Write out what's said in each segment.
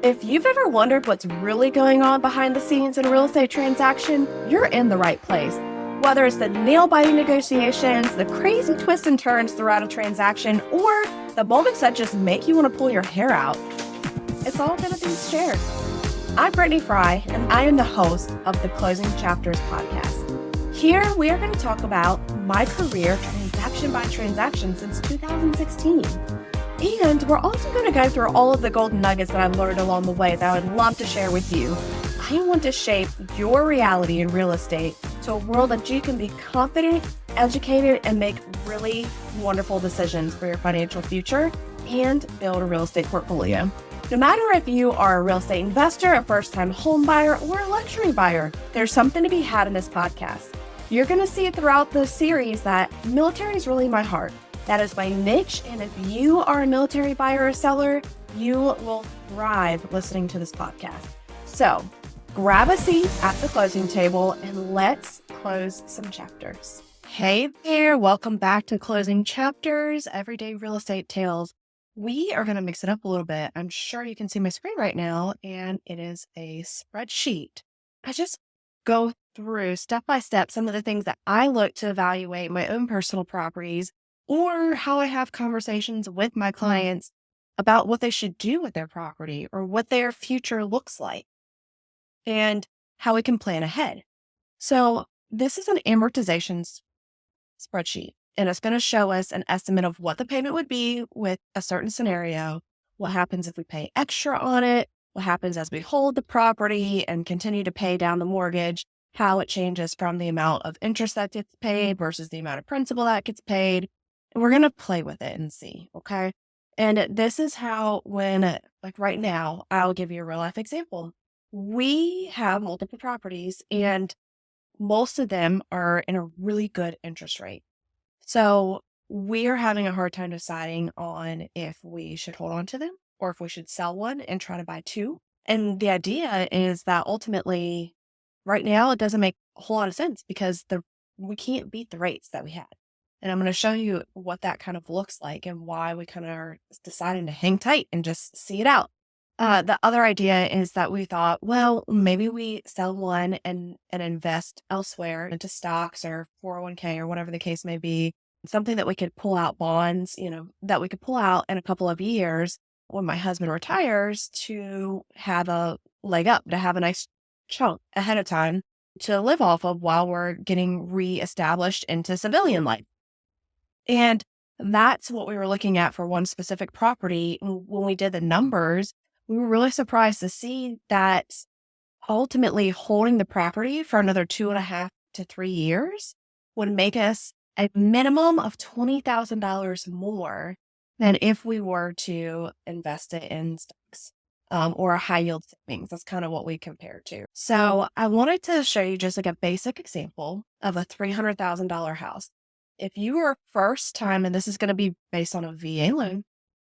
If you've ever wondered what's really going on behind the scenes in a real estate transaction, you're in the right place. Whether it's the nail-biting negotiations, the crazy twists and turns throughout a transaction, or the moments that just make you want to pull your hair out, it's all going to be shared. I'm Brittany Fry, and I am the host of the Closing Chapters podcast. Here, we are going to talk about my career transaction by transaction since 2016. And we're also going to go through all of the golden nuggets that I've learned along the way that I would love to share with you. I want to shape your reality in real estate to a world that you can be confident, educated, and make really wonderful decisions for your financial future and build a real estate portfolio. No matter if you are a real estate investor, a first-time home buyer, or a luxury buyer, there's something to be had in this podcast. You're going to see it throughout the series that military is really my heart. That is my niche, and if you are a military buyer or seller, you will thrive listening to this podcast. So grab a seat at the closing table and let's close some chapters. Hey there, welcome back to Closing Chapters, Everyday Real Estate Tales. We are going to mix it up a little bit. I'm sure you can see my screen right now, and it is a spreadsheet. I just go through step by step some of the things that I look to evaluate my own personal properties, or how I have conversations with my clients about what they should do with their property or what their future looks like and how we can plan ahead. So this is an amortization spreadsheet, and it's going to show us an estimate of what the payment would be with a certain scenario, what happens if we pay extra on it, what happens as we hold the property and continue to pay down the mortgage, how it changes from the amount of interest that gets paid versus the amount of principal that gets paid. We're going to play with it and see, okay? And this is how like right now, I'll give you a real life example. We have multiple properties and most of them are in a really good interest rate. So we are having a hard time deciding on if we should hold on to them or if we should sell one and try to buy two. And the idea is that ultimately, right now, it doesn't make a whole lot of sense because we can't beat the rates that we had. And I'm going to show you what that kind of looks like and why we kind of are deciding to hang tight and just see it out. The other idea is that we thought, well, maybe we sell one and invest elsewhere into stocks or 401k or whatever the case may be, something that we could pull out bonds, that we could pull out in a couple of years when my husband retires to have a leg up, to have a nice chunk ahead of time to live off of while we're getting reestablished into civilian life. And that's what we were looking at for one specific property. When we did the numbers, we were really surprised to see that ultimately holding the property for another 2.5 to 3 years would make us a minimum of $20,000 more than if we were to invest it in stocks or a high yield savings. That's kind of what we compared to. So I wanted to show you just like a basic example of a $300,000 house. If you are first time, and this is going to be based on a VA loan,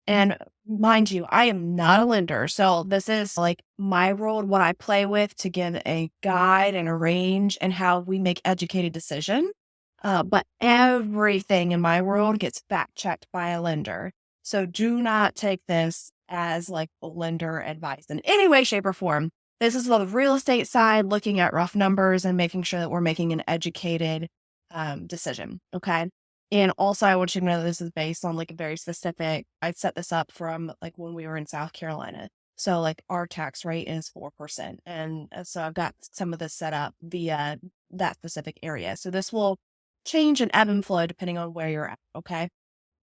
and mind you, I am not a lender. So this is like my world, what I play with to give a guide and a range and how we make educated decision. But everything in my world gets fact checked by a lender. So do not take this as like lender advice in any way, shape, or form. This is the real estate side, looking at rough numbers and making sure that we're making an educated decision. Okay. And also I want you to know this is based on like a very specific, I set this up from like when we were in South Carolina. So like our tax rate is 4%. And so I've got some of this set up via that specific area. So this will change and ebb and flow depending on where you're at. Okay.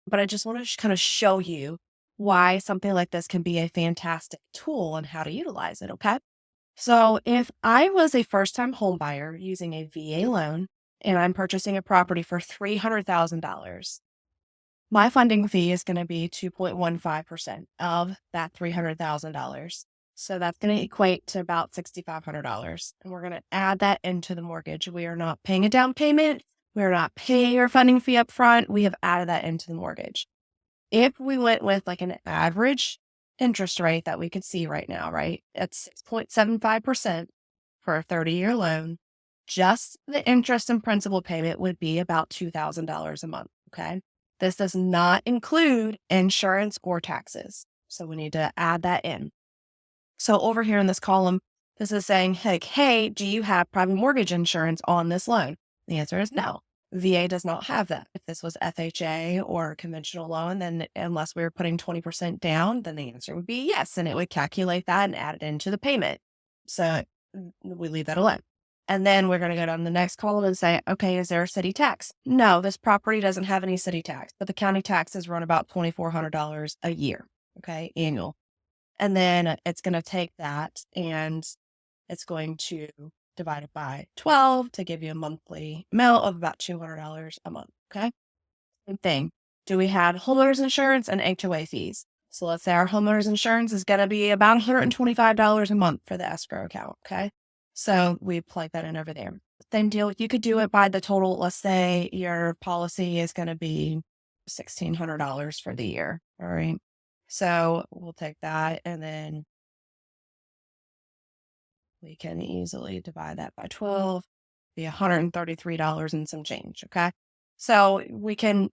But I just want to kind of show you why something like this can be a fantastic tool and how to utilize it. Okay. So if I was a first-time home buyer using a VA loan, and I'm purchasing a property for $300,000, my funding fee is going to be 2.15% of that $300,000. So that's going to equate to about $6,500. And we're going to add that into the mortgage. We are not paying a down payment. We're not paying our funding fee up front. We have added that into the mortgage. If we went with like an average interest rate that we could see right now, right? It's 6.75% for a 30-year loan. Just the interest and principal payment would be about $2,000 a month, okay? This does not include insurance or taxes, so we need to add that in. So over here in this column, this is saying, like, hey, do you have private mortgage insurance on this loan? The answer is no. VA does not have that. If this was FHA or conventional loan, then unless we were putting 20% down, then the answer would be yes. And it would calculate that and add it into the payment. So we leave that alone. And then we're going to go down the next column and say, okay, is there a city tax? No, this property doesn't have any city tax, but the county taxes run about $2,400 a year. Okay, annual. And then it's going to take that and it's going to divide it by 12 to give you a monthly amount of about $200 a month. Okay. Same thing. Do we have homeowners insurance and HOA fees? So let's say our homeowners insurance is going to be about $125 a month for the escrow account. Okay. So we plug that in over there. Same deal. You could do it by the total. Let's say your policy is going to be $1,600 for the year. All right. So we'll take that and then we can easily divide that by 12, be $133 and some change. Okay. So we can,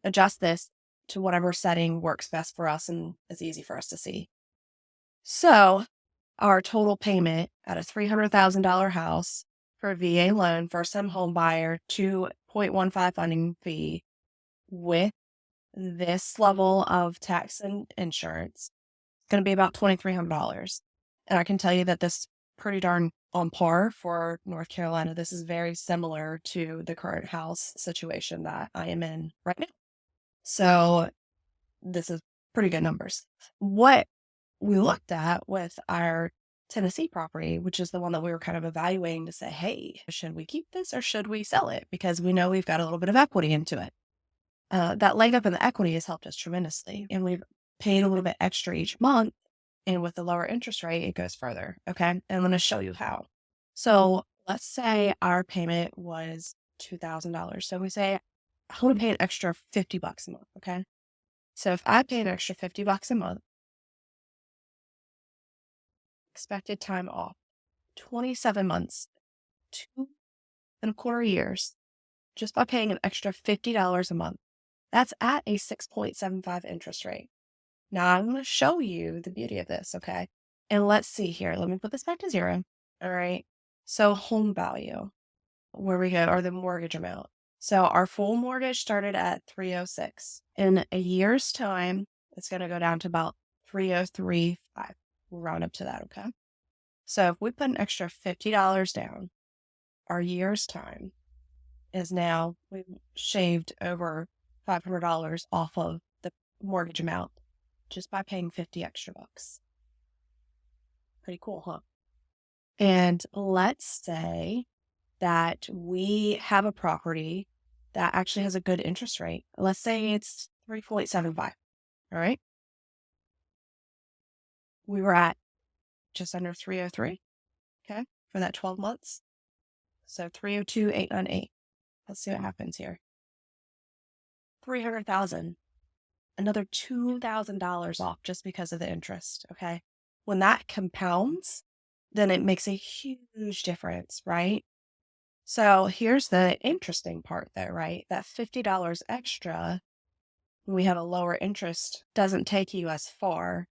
adjust this to whatever setting works best for us and is easy for us to see. So our total payment at a $300,000 house for a VA loan, first time home buyer, 2.15 funding fee with this level of tax and insurance, is going to be about $2,300. And I can tell you that this is pretty darn on par for North Carolina. This is very similar to the current house situation that I am in right now. So this is pretty good numbers. What we looked at with our Tennessee property, which is the one that we were kind of evaluating to say, hey, should we keep this or should we sell it? Because we know we've got a little bit of equity into it. That leg up in the equity has helped us tremendously. And we've paid a little bit extra each month. And with the lower interest rate, it goes further. Okay. And I'm going to show you how. So let's say our payment was $2,000. So we say, I want to pay an extra $50 a month. Okay. So if I pay an extra $50 a month, expected time off, 27 months, 2.25 years, just by paying an extra $50 a month. That's at a 6.75 interest rate. Now I'm going to show you the beauty of this, okay? And let's see here. Let me put this back to 0. All right. So home value, where we go, or the mortgage amount. So our full mortgage started at 306. In a year's time, it's going to go down to about 303.5. We'll round up to that, okay? So if we put an extra $50 down, our year's time is now, we've shaved over $500 off of the mortgage amount just by paying 50 extra bucks. Pretty cool, huh? And let's say that we have a property that actually has a good interest rate. Let's say it's 3.75. All right. We were at just under 303. Okay. For that 12 months. So 302,898. Let's see what happens here. 300,000. Another $2,000 off just because of the interest. Okay. When that compounds, then it makes a huge difference, right? So here's the interesting part though, right? That $50 extra, when we have a lower interest, doesn't take you as far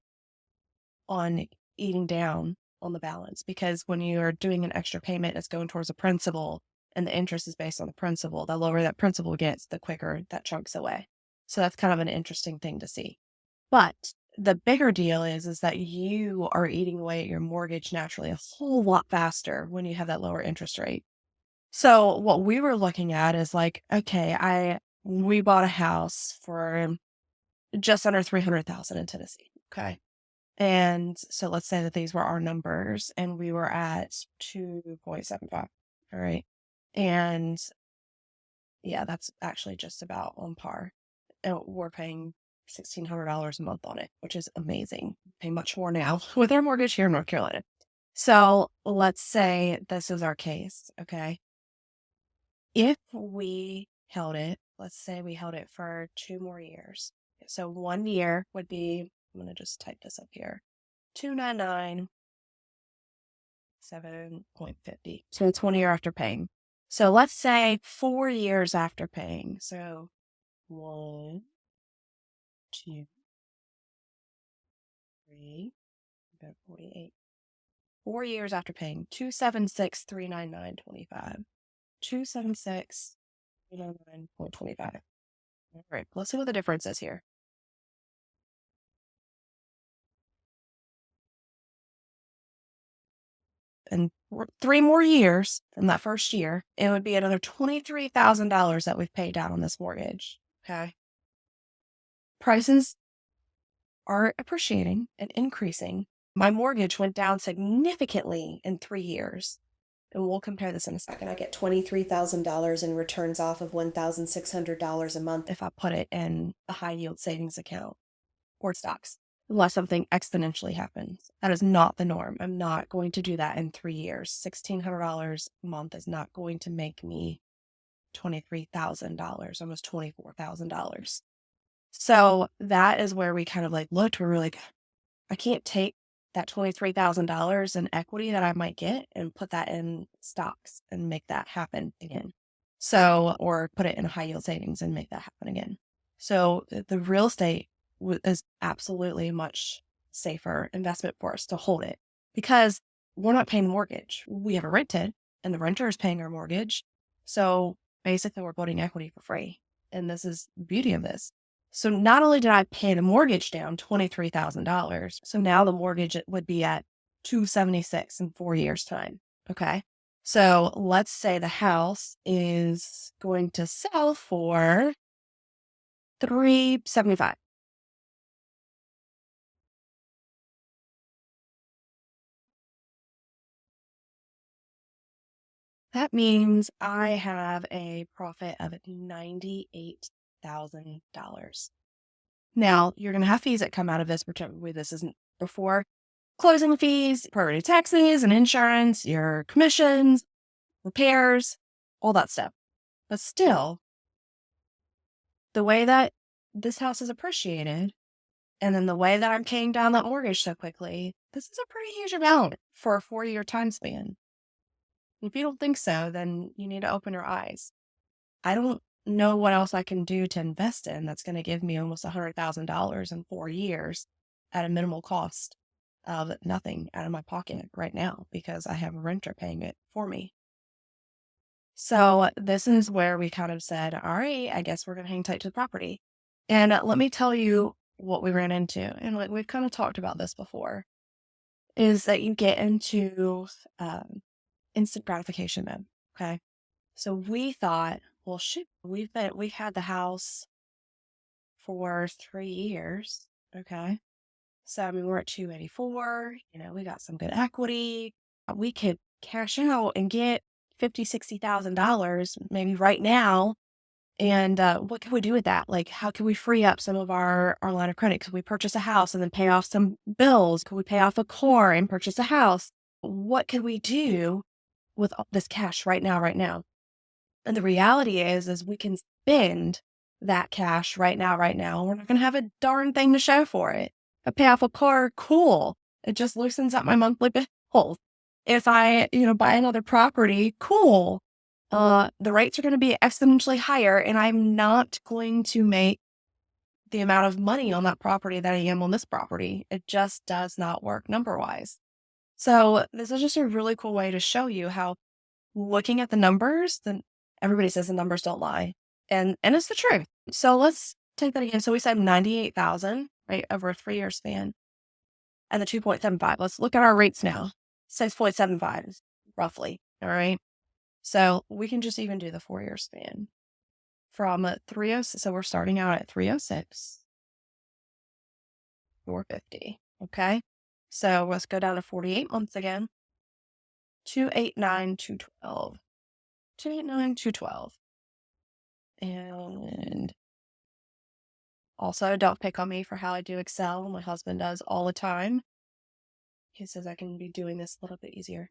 on eating down on the balance, because when you're doing an extra payment, it's going towards a principal and the interest is based on the principal. The lower that principal gets, the quicker that chunks away. So that's kind of an interesting thing to see. But the bigger deal is that you are eating away at your mortgage naturally a whole lot faster when you have that lower interest rate. So what we were looking at is like, okay, we bought a house for just under 300,000 in Tennessee. Okay. And so let's say that these were our numbers and we were at 2.75. All right. And yeah, that's actually just about on par. And we're paying $1,600 a month on it, which is amazing. Pay much more now with our mortgage here in North Carolina. So let's say this is our case. Okay. If we held it, let's say we held it for 2 more years. So 1 year would be, I'm going to just type this up here, 299.7.50. So it's 1 year after paying. So let's say 4 years after paying. So 1, 2, 3, 48. 4 years after paying $276,399.25. $276,399.25. All right, let's see what the difference is here. And 3 more years from that first year, it would be another $23,000 that we've paid down on this mortgage. Okay. Prices are appreciating and increasing. My mortgage went down significantly in 3 years. And we'll compare this in a second. I get $23,000 in returns off of $1,600 a month if I put it in a high yield savings account or stocks, unless something exponentially happens. That is not the norm. I'm not going to do that in 3 years. $1,600 a month is not going to make me $23,000, almost $24,000. So that is where we kind of like looked. We were like, I can't take that $23,000 in equity that I might get and put that in stocks and make that happen again. So, or put it in high yield savings and make that happen again. So the real estate is absolutely much safer investment for us to hold it because we're not paying the mortgage. We have it rented and the renter is paying our mortgage. So basically we're building equity for free. And this is the beauty of this. So not only did I pay the mortgage down $23,000, so now the mortgage would be at $276 in 4 years' time. Okay. So let's say the house is going to sell for $375. That means I have a profit of $98,000. Now, you're going to have fees that come out of this, particularly this isn't before closing fees, property taxes and insurance, your commissions, repairs, all that stuff. But still, the way that this house is appreciated, and then the way that I'm paying down that mortgage so quickly, this is a pretty huge amount for a 4-year time span. If you don't think so, then you need to open your eyes. I don't know what else I can do to invest in that's going to give me almost $100,000 in 4 years at a minimal cost of nothing out of my pocket right now because I have a renter paying it for me. So this is where we kind of said, all right, I guess we're going to hang tight to the property. And let me tell you what we ran into. And like we've kind of talked about this before, is that you get into instant gratification mode. Okay. So we thought, well, shoot, we had the house for 3 years. Okay. So, I mean, we're at 284, we got some good equity. We could cash out and get $50,000-$60,000 maybe right now. And what can we do with that? Like, how can we free up some of our line of credit? Could we purchase a house and then pay off some bills? Could we pay off a car and purchase a house? What could we do with all this cash right now? And the reality is we can spend that cash right now. We're not going to have a darn thing to show for it. I pay off a car, cool. It just loosens up my monthly bills. If I, buy another property, cool. The rates are going to be exponentially higher, and I'm not going to make the amount of money on that property that I am on this property. It just does not work number-wise. So this is just a really cool way to show you how looking at the numbers, then everybody says the numbers don't lie. And it's the truth. So let's take that again. So we said 98,000, right, over a 3-year span. And the 2.75. Let's look at our rates now. 6.75 roughly. All right. So we can just even do the 4-year span from 306. So we're starting out at 306, 450. Okay. So let's go down to 48 months again. 289, 212. 289, 212. And also, don't pick on me for how I do Excel. My husband does all the time. He says I can be doing this a little bit easier.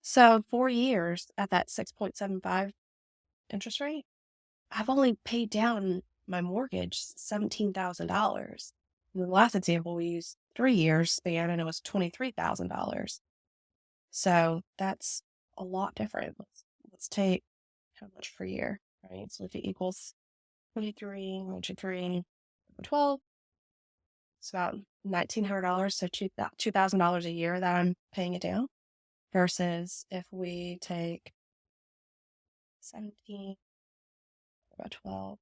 So 4 years at that 6.75 interest rate, I've only paid down my mortgage $17,000. In the last example, we used 3 years span and it was $23,000. So that's a lot different. Let's take how much per year, right? So if it equals 23, 12, It's about $1,900, so $2,000 a year that I'm paying it down. Versus if we take 17, about 12,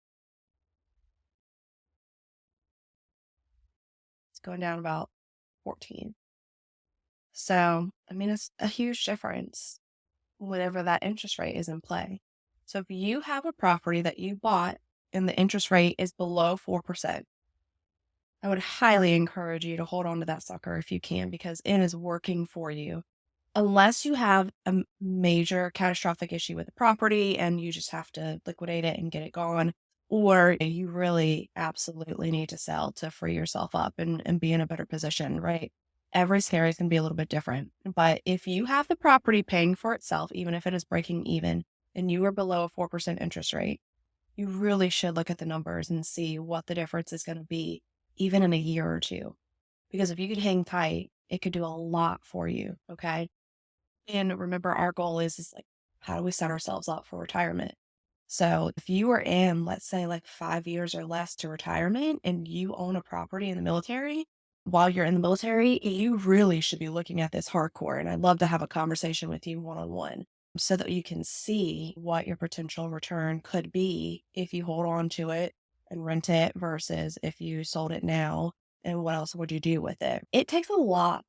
it's going down about 14. So, I mean, it's a huge difference whenever that interest rate is in play. So if you have a property that you bought and the interest rate is below 4%, I would highly encourage you to hold on to that sucker if you can, because it is working for you. Unless you have a major catastrophic issue with the property and you just have to liquidate it and get it gone, or you really absolutely need to sell to free yourself up and be in a better position, right? Every scenario is going to be a little bit different. But if you have the property paying for itself, even if it is breaking even, and you are below a 4% interest rate, you really should look at the numbers and see what the difference is going to be, even in a year or two. Because if you could hang tight, it could do a lot for you, okay? And remember, our goal is like, how do we set ourselves up for retirement? So if you are in, let's say, like 5 years or less to retirement and you own a property in the military, while you're in the military, you really should be looking at this hardcore. And I'd love to have a conversation with you one-on-one so that you can see what your potential return could be if you hold on to it and rent it versus if you sold it now, and what else would you do with it? It takes a lot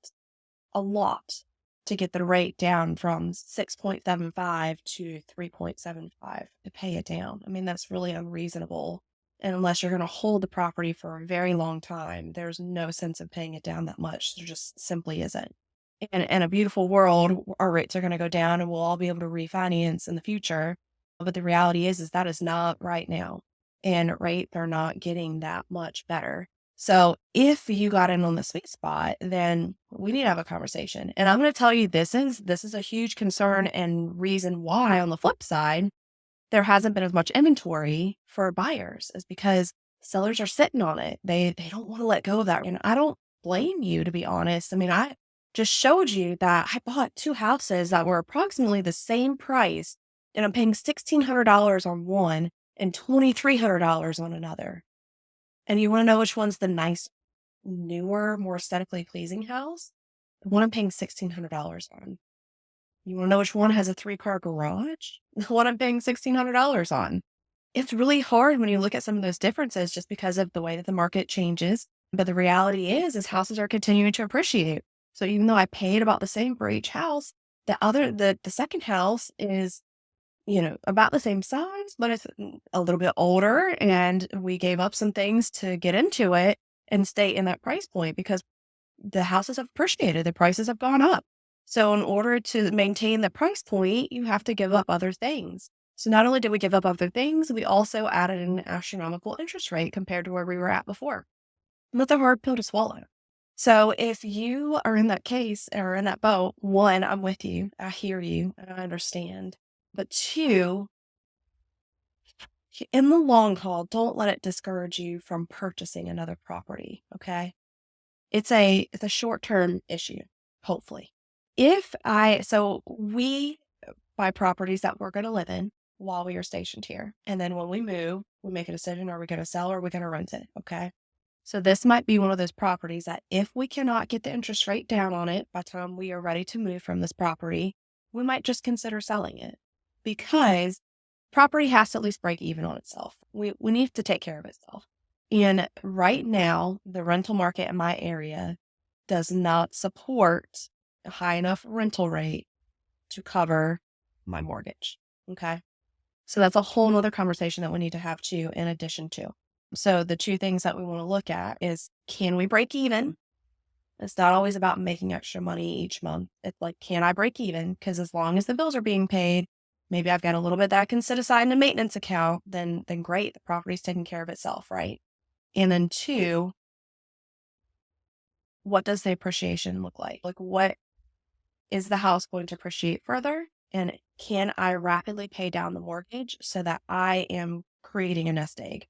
to get the rate down from 6.75 to 3.75 to pay it down. I mean, that's really unreasonable. And unless you're going to hold the property for a very long time, there's no sense of paying it down that much. There just simply isn't. And in a beautiful world, our rates are going to go down and we'll all be able to refinance in the future. But the reality is that is not right now. And rates are not getting that much better. So if you got in on the sweet spot, then we need to have a conversation. And I'm going to tell you, this is a huge concern and reason why, on the flip side, there hasn't been as much inventory for buyers, is because sellers are sitting on it. They don't want to let go of that. And I don't blame you, to be honest. I mean, I just showed you that I bought 2 houses that were approximately the same price, and I'm paying $1,600 on one and $2,300 on another. And you want to know which one's the nice, newer, more aesthetically pleasing house? The one I'm paying $1,600 on. You want to know which one has a 3-car garage? The one I'm paying $1,600 on. It's really hard when you look at some of those differences just because of the way that the market changes. But the reality is houses are continuing to appreciate. So even though I paid about the same for each house, the second house is, about the same size, but it's a little bit older, and we gave up some things to get into it and stay in that price point because the houses have appreciated, the prices have gone up. So in order to maintain the price point, you have to give up other things. So not only did we give up other things, we also added an astronomical interest rate compared to where we were at before. And that's a hard pill to swallow. So if you are in that case or in that boat, one, I'm with you. I hear you and I understand. But two, in the long haul, don't let it discourage you from purchasing another property. Okay. It's a short-term issue, hopefully. So we buy properties that we're going to live in while we are stationed here. And then when we move, we make a decision, are we going to sell or are we going to rent it? Okay. So this might be one of those properties that if we cannot get the interest rate down on it by the time we are ready to move from this property, we might just consider selling it, because property has to at least break even on itself. We need to take care of itself. And right now, the rental market in my area does not support a high enough rental rate to cover my mortgage. Okay. So that's a whole nother conversation that we need to have too, in addition to. So the two things that we want to look at is, can we break even? It's not always about making extra money each month. It's like, can I break even? Because as long as the bills are being paid, maybe I've got a little bit that I can set aside in a maintenance account, then great. The property's taking care of itself, right? And then two, what does the appreciation look like? Like, what is the house going to appreciate further? And can I rapidly pay down the mortgage so that I am creating a nest egg?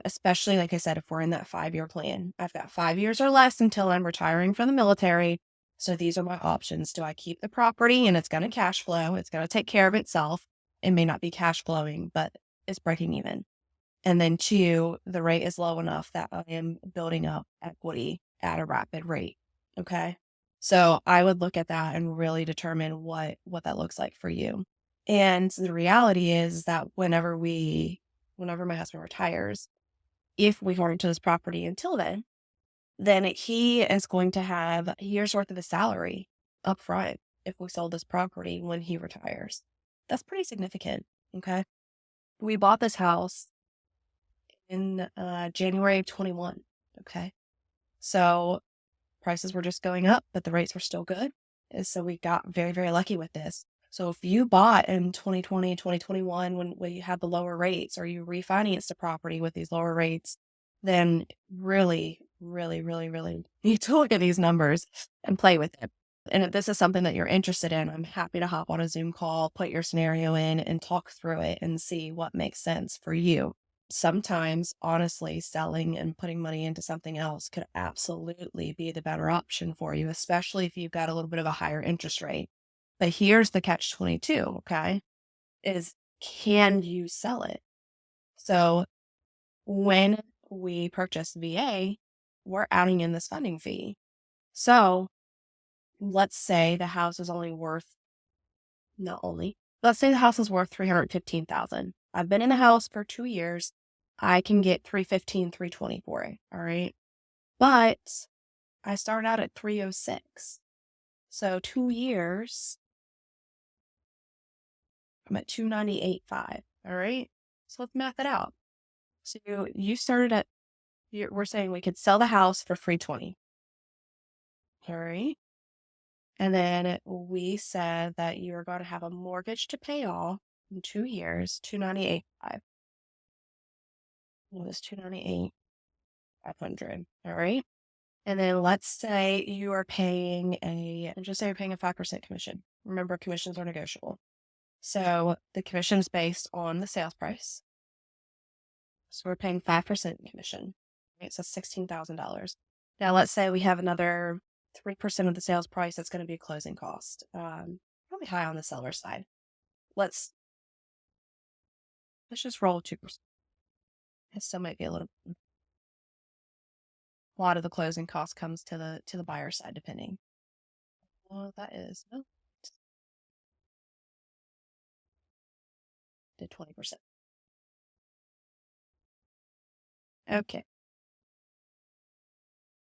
Especially, like I said, if we're in that 5-year plan. I've got 5 years or less until I'm retiring from the military. So these are my options. Do I keep the property and it's going to cash flow? It's going to take care of itself. It may not be cash flowing, but it's breaking even. And then two, the rate is low enough that I am building up equity at a rapid rate. Okay. So I would look at that and really determine what that looks like for you. And the reality is that whenever my husband retires, if we hold into this property until then he is going to have a year's worth of his salary up front if we sold this property when he retires. That's pretty significant. Okay. We bought this house in January of 21. Okay. So prices were just going up, but the rates were still good. And so we got very, very lucky with this. So if you bought in 2020, 2021, when you had the lower rates, or you refinanced a property with these lower rates, then really, really, really, really need to look at these numbers and play with it. And if this is something that you're interested in, I'm happy to hop on a Zoom call, put your scenario in, and talk through it and see what makes sense for you. Sometimes, honestly, selling and putting money into something else could absolutely be the better option for you, especially if you've got a little bit of a higher interest rate. But here's the catch 22, okay? Is can you sell it? So when we purchase VA, we're adding in this funding fee. So let's say the house is only worth, let's say the house is worth $315,000. I've been in the house for 2 years. I can get $315, $320 for it. All right. But I started out at $306. So 2 years, I'm at $298.5. All right. So let's math it out. So you started at, we're saying we could sell the house for $320. All right. And then we said that you are going to have a mortgage to pay off in 2 years, $298.5. It was $298,500. All right. And then let's say you are paying just say you're paying a 5% commission. Remember, commissions are negotiable. So the commission is based on the sales price. So we're paying 5% commission. Right? So $16,000. Now let's say we have another 3% of the sales price that's going to be closing cost. Probably high on the seller side. Let's just roll 2%. It still might be a lot of the closing cost comes to the buyer side, depending. Well, that is did 20%. Okay.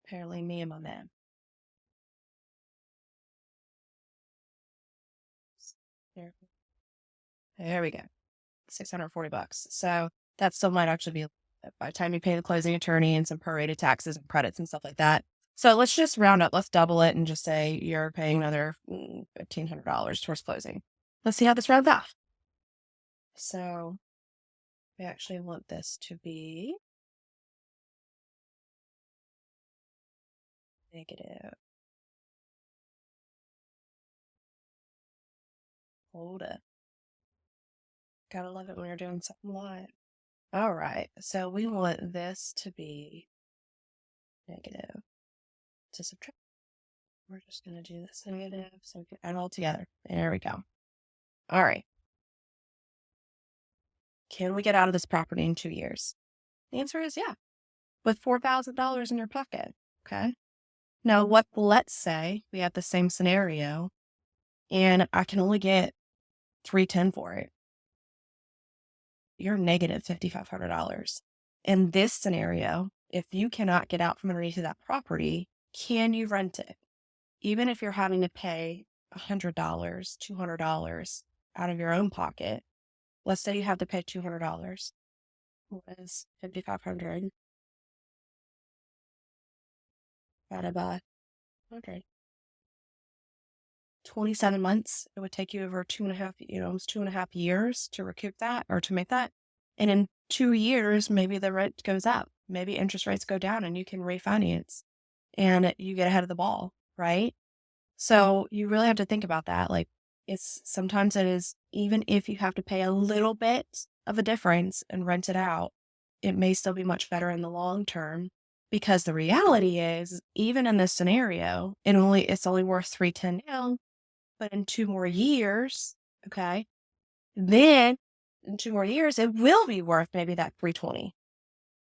Apparently me and my man. There we go. $640. So that still might actually be by the time you pay the closing attorney and some prorated taxes and credits and stuff like that. So let's just round up. Let's double it and just say you're paying another $1,500 towards closing. Let's see how this rounds off. So we actually want this to be negative. Hold it. Gotta love it when you're doing something live. All right. So we want this to be negative. To subtract. We're just going to do this negative so we can add it all together. There we go. All right. Can we get out of this property in 2 years? The answer is yeah, with $4,000 in your pocket. Okay. Now, let's say we have the same scenario and I can only get $310 for it. You're negative $5,500. In this scenario, if you cannot get out from underneath that property, can you rent it? Even if you're having to pay $100, $200 out of your own pocket, let's say you have to pay $200. What is $5,500 divided by 100? 27 months. It would take you over 2.5 years to recoup that or to make that. And in 2 years, maybe the rent goes up. Maybe interest rates go down and you can refinance and you get ahead of the ball, right? So you really have to think about that. Like sometimes it is, even if you have to pay a little bit of a difference and rent it out, it may still be much better in the long term, because the reality is, even in this scenario, it's only worth $310 now, but in 2 more years, okay, then in 2 more years, it will be worth maybe that 320.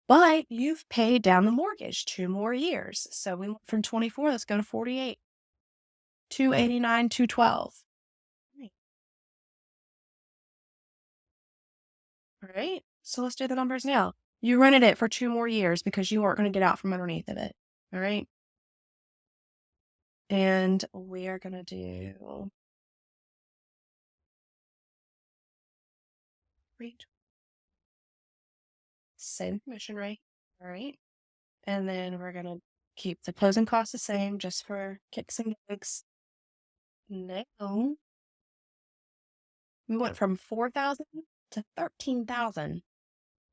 But you've paid down the mortgage 2 more years. So we went from 24, let's go to 48, 289, 212. Right. All right. So let's do the numbers now. You rented it for 2 more years because you weren't going to get out from underneath of it. All right. And we are going to do rate, same commission rate. All right. And then we're going to keep the closing costs the same just for kicks and gigs. Now we went from 4,000 to 13,000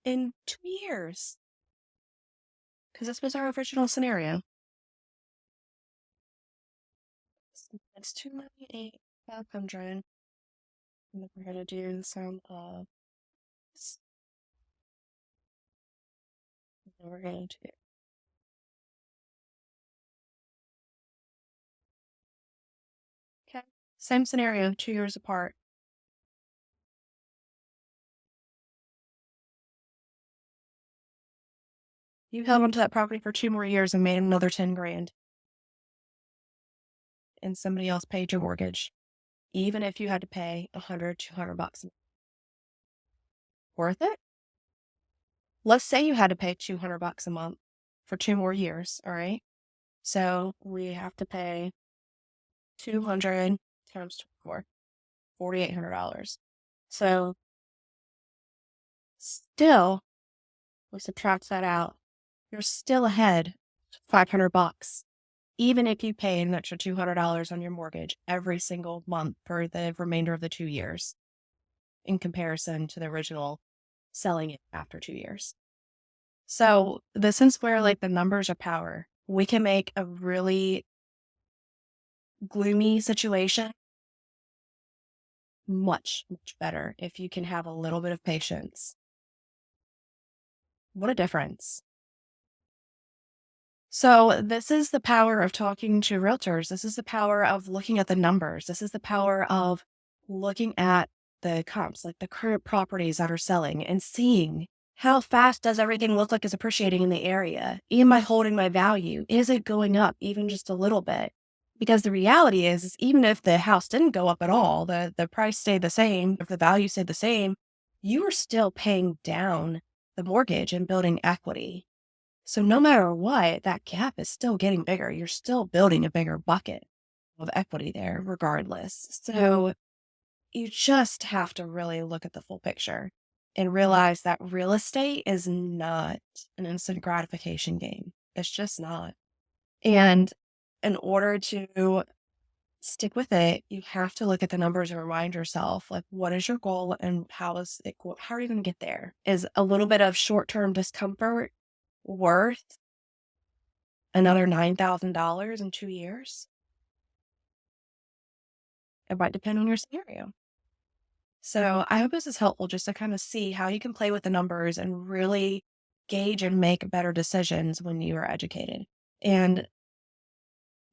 in 2 years. Because this was our original scenario. It's 298,500. And then we're going to do the sum of this. And then we're going to do okay. Same scenario, 2 years apart. You held onto that property for 2 more years and made another 10 grand. And somebody else paid your mortgage. Even if you had to pay $100, $200. Worth it? Let's say you had to pay $200 a month for 2 more years. All right. So we have to pay 200 times 24, $4,800. So still, we subtract that out. You're still ahead $500, even if you pay an extra $200 on your mortgage every single month for the remainder of the 2 years in comparison to the original selling it after 2 years. So this is where like the numbers are power. We can make a really gloomy situation much, much better if you can have a little bit of patience. What a difference. So this is the power of talking to realtors. This is the power of looking at the numbers. This is the power of looking at the comps, like the current properties that are selling and seeing how fast does everything look like it's appreciating in the area? Am I holding my value? Is it going up even just a little bit? Because the reality is even if the house didn't go up at all, the price stayed the same, if the value stayed the same, you are still paying down the mortgage and building equity. So no matter what, that gap is still getting bigger. You're still building a bigger bucket of equity there regardless. So you just have to really look at the full picture and realize that real estate is not an instant gratification game. It's just not. And in order to stick with it, you have to look at the numbers and remind yourself, like, what is your goal and how are you going to get there? Is a little bit of short-term discomfort worth another $9,000 in 2 years? It might depend on your scenario. So I hope this is helpful just to kind of see how you can play with the numbers and really gauge and make better decisions when you are educated. And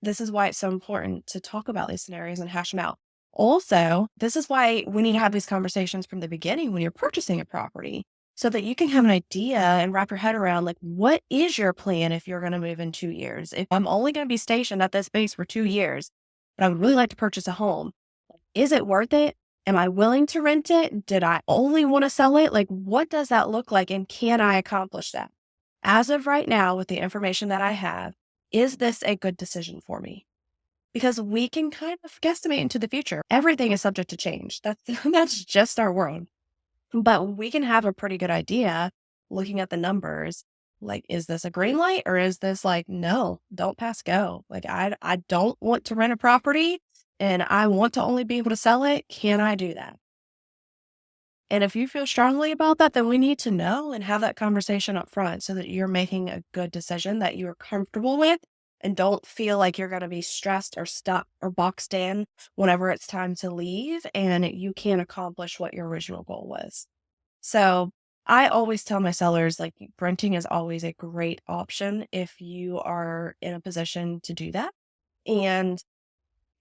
this is why it's so important to talk about these scenarios and hash them out. Also, this is why we need to have these conversations from the beginning when you're purchasing a property so that you can have an idea and wrap your head around, like, what is your plan if you're going to move in 2 years? If I'm only going to be stationed at this base for 2 years, but I would really like to purchase a home, is it worth it? Am I willing to rent it? Did I only want to sell it? Like, what does that look like? And can I accomplish that? As of right now, with the information that I have, is this a good decision for me? Because we can kind of guesstimate into the future. Everything is subject to change. That's just our world. But we can have a pretty good idea looking at the numbers. Like, is this a green light or is this like, no, don't pass go? Like, I don't want to rent a property and I want to only be able to sell it. Can I do that? And if you feel strongly about that, then we need to know and have that conversation up front so that you're making a good decision that you are comfortable with and don't feel like you're going to be stressed or stuck or boxed in whenever it's time to leave and you can't accomplish what your original goal was. So I always tell my sellers, like, renting is always a great option if you are in a position to do that and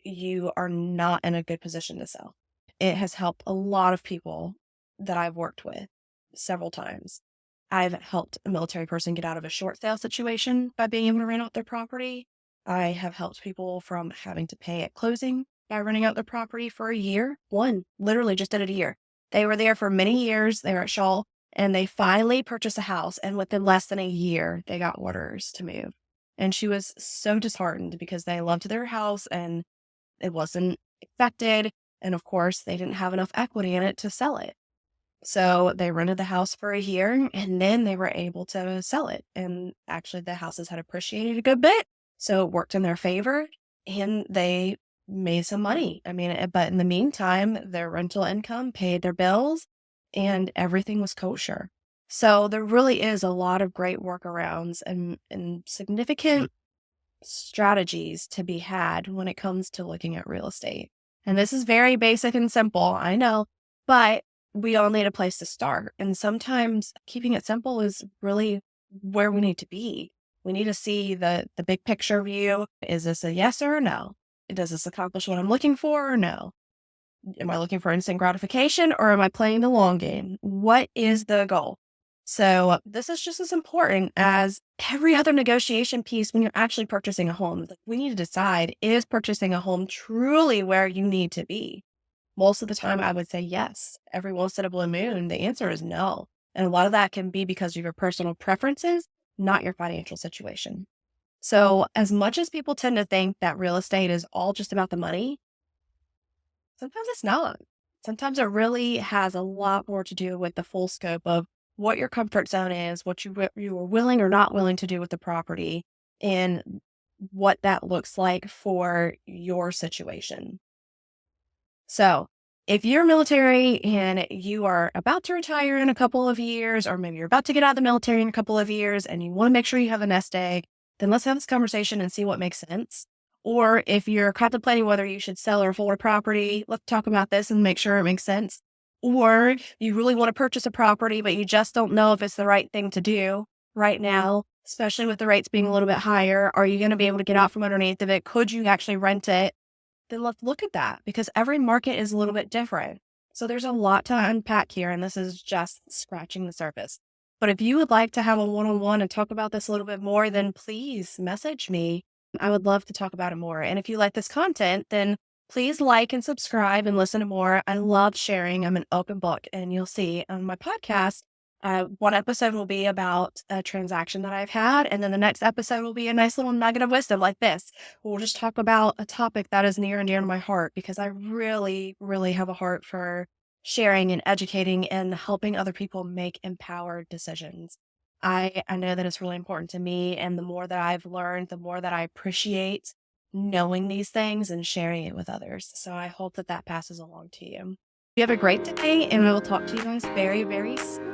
you are not in a good position to sell. It has helped a lot of people that I've worked with several times. I've helped a military person get out of a short sale situation by being able to rent out their property. I have helped people from having to pay at closing by renting out their property for a year. One literally just did it a year. They were there for many years. They were at Shaw and they finally purchased a house. And within less than a year, they got orders to move. And she was so disheartened because they loved their house and it wasn't affected. And of course, they didn't have enough equity in it to sell it. So they rented the house for a year and then they were able to sell it. And actually, the houses had appreciated a good bit. So it worked in their favor and they made some money. I mean, but in the meantime, their rental income paid their bills and everything was kosher. So there really is a lot of great workarounds and significant strategies to be had when it comes to looking at real estate. And this is very basic and simple, I know, but we all need a place to start. And sometimes keeping it simple is really where we need to be. We need to see the big picture view. Is this a yes or a no? Does this accomplish what I'm looking for or no? Am I looking for instant gratification or am I playing the long game? What is the goal? So this is just as important as every other negotiation piece when you're actually purchasing a home. Like, we need to decide, is purchasing a home truly where you need to be? Most of the time, I would say yes. Every once in a blue moon, the answer is no. And a lot of that can be because of your personal preferences, not your financial situation. So as much as people tend to think that real estate is all just about the money, sometimes it's not. Sometimes it really has a lot more to do with the full scope of what your comfort zone is, what you are willing or not willing to do with the property, and what that looks like for your situation. So if you're military and you are about to retire in a couple of years, or maybe you're about to get out of the military in a couple of years and you want to make sure you have a nest egg, then let's have this conversation and see what makes sense. Or if you're contemplating whether you should sell or hold a property, let's talk about this and make sure it makes sense. Or you really want to purchase a property, but you just don't know if it's the right thing to do right now, especially with the rates being a little bit higher. Are you going to be able to get out from underneath of it? Could you actually rent it? Then let's look at that because every market is a little bit different. So there's a lot to unpack here, and this is just scratching the surface. But if you would like to have a one-on-one and talk about this a little bit more, then please message me. I would love to talk about it more. And if you like this content, then please like and subscribe and listen to more. I love sharing. I'm an open book, and you'll see on my podcast, one episode will be about a transaction that I've had, and then the next episode will be a nice little nugget of wisdom like this. We'll just talk about a topic that is near and dear to my heart because I really, really have a heart for sharing and educating and helping other people make empowered decisions. I know that it's really important to me, and the more that I've learned, the more that I appreciate knowing these things and sharing it with others. So I hope that that passes along to you. You have a great day, and I will talk to you guys very, very soon.